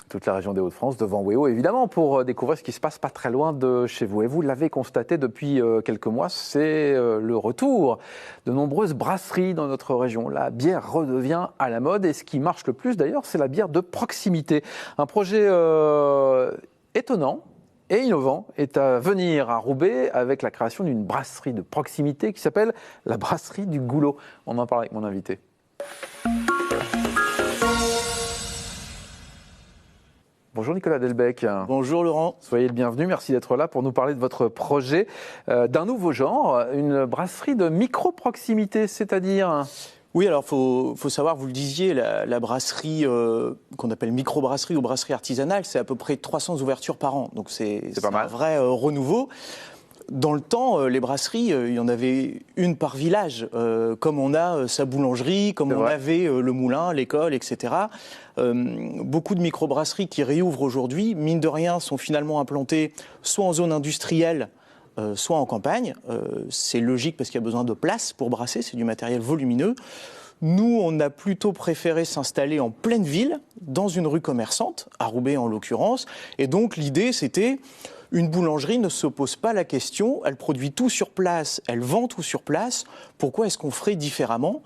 Toute la région des Hauts-de-France, devant Wéo, évidemment, pour découvrir ce qui se passe pas très loin de chez vous. Et vous l'avez constaté depuis quelques mois, c'est le retour de nombreuses brasseries dans notre région. La bière redevient à la mode et ce qui marche le plus d'ailleurs, c'est la bière de proximité. Un projet étonnant et innovant est à venir à Roubaix avec la création d'une brasserie de proximité qui s'appelle la brasserie du Goulot. On en parle avec mon invité. Bonjour Nicolas Delbecq. Bonjour Laurent. Soyez le bienvenu, merci d'être là pour nous parler de votre projet d'un nouveau genre, une brasserie de micro-proximité, c'est-à-dire... Oui, alors faut savoir, vous le disiez, la brasserie qu'on appelle micro-brasserie ou brasserie artisanale, c'est à peu près 300 ouvertures par an, donc c'est un vrai renouveau. Dans le temps, les brasseries, il y en avait une par village, comme on a sa boulangerie, comme on avait le moulin, l'école, etc. Beaucoup de microbrasseries qui réouvrent aujourd'hui, mine de rien, sont finalement implantées soit en zone industrielle, soit en campagne. C'est logique parce qu'il y a besoin de place pour brasser, c'est du matériel volumineux. Nous, on a plutôt préféré s'installer en pleine ville, dans une rue commerçante, à Roubaix en l'occurrence. Et donc l'idée, c'était... Une boulangerie ne se pose pas la question, elle produit tout sur place, elle vend tout sur place. Pourquoi est-ce qu'on ferait différemment ?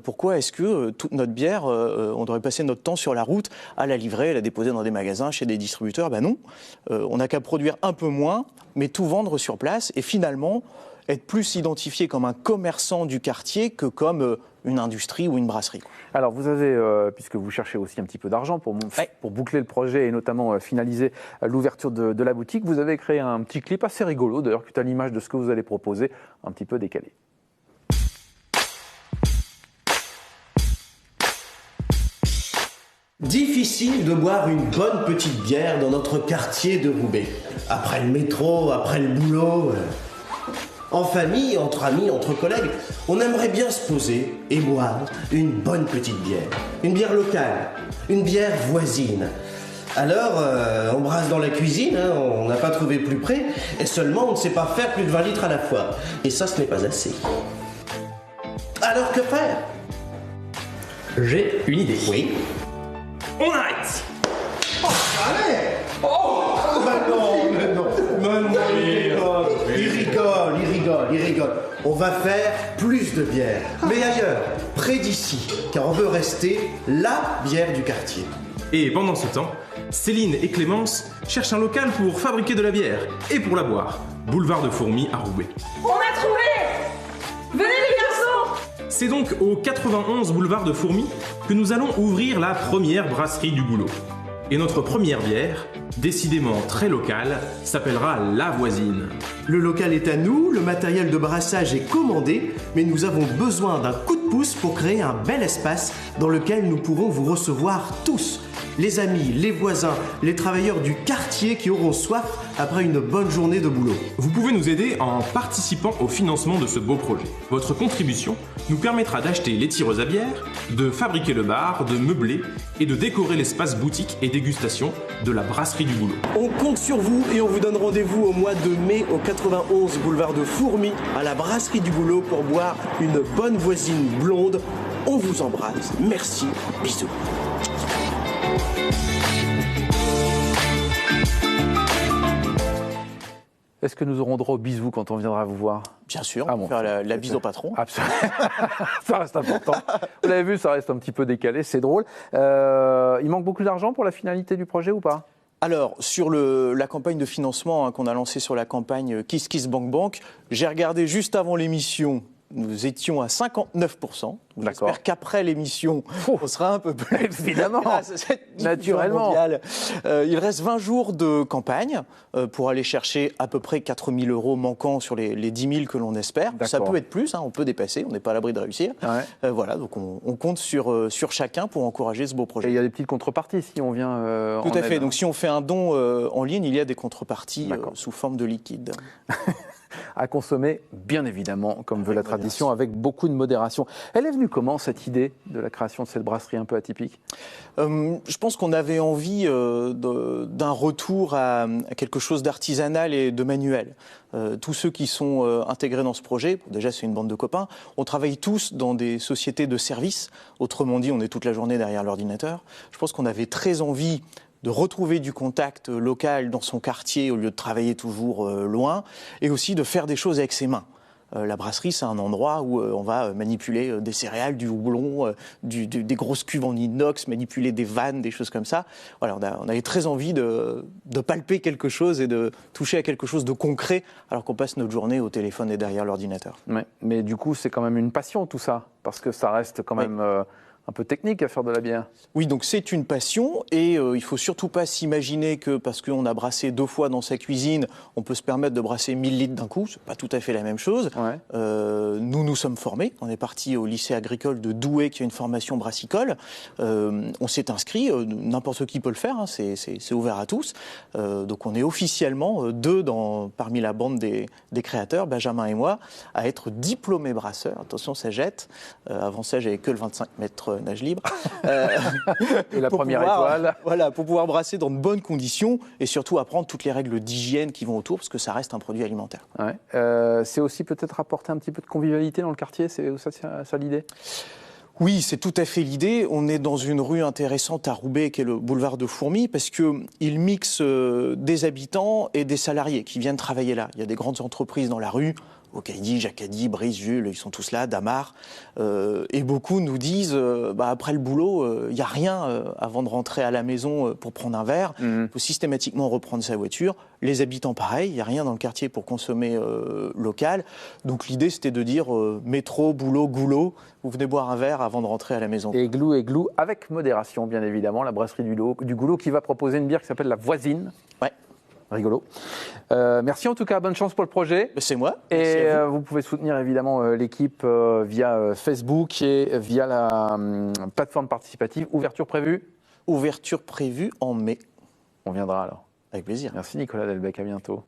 Pourquoi est-ce que toute notre bière, on devrait passer notre temps sur la route à la livrer, à la déposer dans des magasins, chez des distributeurs ? Ben non, on n'a qu'à produire un peu moins, mais tout vendre sur place et finalement être plus identifié comme un commerçant du quartier que comme une industrie ou une brasserie. Alors vous avez, puisque vous cherchez aussi un petit peu d'argent pour boucler le projet et notamment finaliser l'ouverture de la boutique, vous avez créé un petit clip assez rigolo, d'ailleurs qui est à l'image de ce que vous allez proposer, un petit peu décalé. Difficile de boire une bonne petite bière dans notre quartier de Roubaix. Après le métro, après le boulot... En famille, entre amis, entre collègues, on aimerait bien se poser et boire une bonne petite bière. Une bière locale, une bière voisine. Alors, on brasse dans la cuisine, hein, on n'a pas trouvé plus près, et seulement on ne sait pas faire plus de 20 litres à la fois. Et ça, ce n'est pas assez. Alors que faire ? J'ai une idée. Oui. On arrête. Oh, allez. Oh, mais non. Il rigole. On va faire plus de bière, mais ailleurs, près d'ici, car on veut rester la bière du quartier. Et pendant ce temps, Céline et Clémence cherchent un local pour fabriquer de la bière et pour la boire. Boulevard de Fourmis à Roubaix. On a trouvé! Venez les garçons! C'est donc au 91 boulevard de Fourmis que nous allons ouvrir la première brasserie du Goulot. Et notre première bière, décidément très locale, s'appellera La Voisine. Le local est à nous, le matériel de brassage est commandé, mais nous avons besoin d'un coup de pouce pour créer un bel espace dans lequel nous pourrons vous recevoir tous. Les amis, les voisins, les travailleurs du quartier qui auront soif après une bonne journée de boulot. Vous pouvez nous aider en participant au financement de ce beau projet. Votre contribution nous permettra d'acheter les tireuses à bière, de fabriquer le bar, de meubler et de décorer l'espace boutique et dégustation de la brasserie du Goulot. On compte sur vous et on vous donne rendez-vous au mois de mai au 91 boulevard de Fourmis à la brasserie du Goulot pour boire une bonne voisine blonde. On vous embrasse. Merci. Bisous. Est-ce que nous aurons droit aux bisous quand on viendra vous voir ? Bien sûr, on va faire la bise au patron. Absolument. Ça reste important. Vous l'avez vu, ça reste un petit peu décalé, c'est drôle. Il manque beaucoup d'argent pour la finalité du projet ou pas ? Alors, sur la campagne de financement qu'on a lancée sur la campagne Kiss Kiss Bank Bank, j'ai regardé juste avant l'émission, nous étions à 59%. J'espère qu'après l'émission, on sera un peu plus... Évidemment, naturellement. Il reste 20 jours de campagne pour aller chercher à peu près 4 000 € manquants sur les 10 000 que l'on espère. Ça peut être plus, hein, on peut dépasser, on n'est pas à l'abri de réussir. Ouais. Voilà, donc on compte sur chacun pour encourager ce beau projet. Et il y a des petites contreparties si on vient Tout à fait, donc si on fait un don en ligne, il y a des contreparties sous forme de liquide. À consommer, bien évidemment, comme veut la tradition, avec beaucoup de modération. Elle est venue comment, cette idée de la création de cette brasserie un peu atypique ? Je pense qu'on avait envie d'un retour à quelque chose d'artisanal et de manuel. Tous ceux qui sont intégrés dans ce projet, déjà c'est une bande de copains, on travaille tous dans des sociétés de services. Autrement dit, on est toute la journée derrière l'ordinateur. Je pense qu'on avait très envie de retrouver du contact local dans son quartier au lieu de travailler toujours loin, et aussi de faire des choses avec ses mains. La brasserie, c'est un endroit où on va manipuler des céréales, du houblon, des grosses cuves en inox, manipuler des vannes, des choses comme ça. Voilà, on avait très envie de palper quelque chose et de toucher à quelque chose de concret, alors qu'on passe notre journée au téléphone et derrière l'ordinateur. Ouais, mais du coup, c'est quand même une passion tout ça, parce que ça reste quand même un peu technique à faire de la bière. Oui, donc c'est une passion et il ne faut surtout pas s'imaginer que parce qu'on a brassé 2 fois dans sa cuisine, on peut se permettre de brasser 1000 litres d'un coup. Ce n'est pas tout à fait la même chose. Ouais. Nous sommes formés. On est parti au lycée agricole de Douai qui a une formation brassicole. On s'est inscrit, n'importe qui peut le faire, hein, c'est ouvert à tous. Donc on est officiellement 2 parmi la bande des créateurs, Benjamin et moi, à être diplômés brasseurs. Attention, ça jette. Avant ça, j'avais que le 25 mètres nage libre. Et la première étoile. Voilà, pour pouvoir brasser dans de bonnes conditions et surtout apprendre toutes les règles d'hygiène qui vont autour, parce que ça reste un produit alimentaire. Ouais. C'est aussi peut-être apporter un petit peu de convivialité dans le quartier, c'est ça l'idée ? Oui, c'est tout à fait l'idée. On est dans une rue intéressante à Roubaix, qui est le boulevard de Fourmies, parce qu'il mixe des habitants et des salariés qui viennent travailler là. Il y a des grandes entreprises dans la rue, Ocadi, Jacadi, Brice, Jules, ils sont tous là, Damar. Et beaucoup nous disent, après le boulot, il n'y a rien avant de rentrer à la maison pour prendre un verre. Il faut systématiquement reprendre sa voiture. Les habitants, pareil, il n'y a rien dans le quartier pour consommer local. Donc l'idée, c'était de dire métro, boulot, goulot, vous venez boire un verre avant de rentrer à la maison. Et glou, avec modération, bien évidemment. La brasserie du Goulot qui va proposer une bière qui s'appelle la Voisine. Ouais. Rigolo. Merci en tout cas, bonne chance pour le projet. C'est moi. Et vous pouvez soutenir évidemment l'équipe via Facebook et via la plateforme participative. Ouverture prévue ? Ouverture prévue en mai. On viendra alors. Avec plaisir. Merci Nicolas Delbecq, à bientôt.